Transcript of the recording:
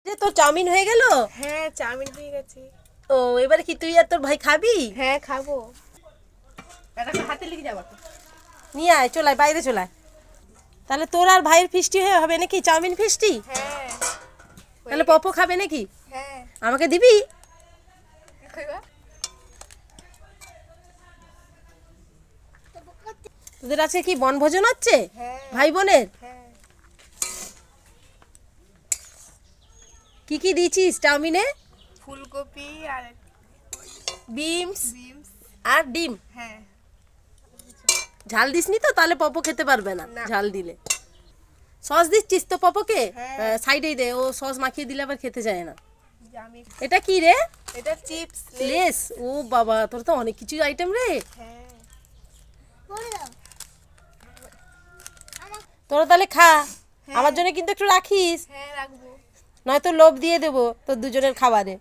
যে তোর চাউমিন হয়ে গেল? হ্যাঁ চাউমিন হয়ে গেছে। ও এবারে কি তুই আর তোর ভাই খাবি? হ্যাঁ খাবো। এটা হাতে লিখে যাবো। নিয়ে আয়, চল আয়, বাইরে চল আয়। তাহলে তোর আর ভাইয়ের ফিস্টি হবে নাকি, চাউমিন ফিস্টি? হ্যাঁ তাহলে পপো খাবে নাকি? হ্যাঁ আমাকে দিবি? তোদের আজকে কি বনভোজন হচ্ছে হ্যাঁ ভাই বোনের? হ্যাঁ। কি কি দিয়েছিস চাউমিনে? ফুলকপি আর বিমস বিমস। আর ডিম। হ্যাঁ ঝাল দিসনি তো? তাহলে পপো খেতে পারবে না না। ঝাল দিলে। সস দিচ্ছিস তো পপোকে? হ্যাঁ। সাইডেই দে, ও সস মাখিয়ে দিলে আবার খেতে চায় না। আমি এটা কি রে? এটা চিপস। লেস? ও বাবা, তোর তো অনেক কিছু আইটেম রে। হ্যাঁ তোরা তাহলে খা, আমার জন্য কিন্তু একটু রাখিস, হ্যাঁ রাখবো। নয়তো লোভ দিয়ে দেবো তোর দুজনের খাবারে।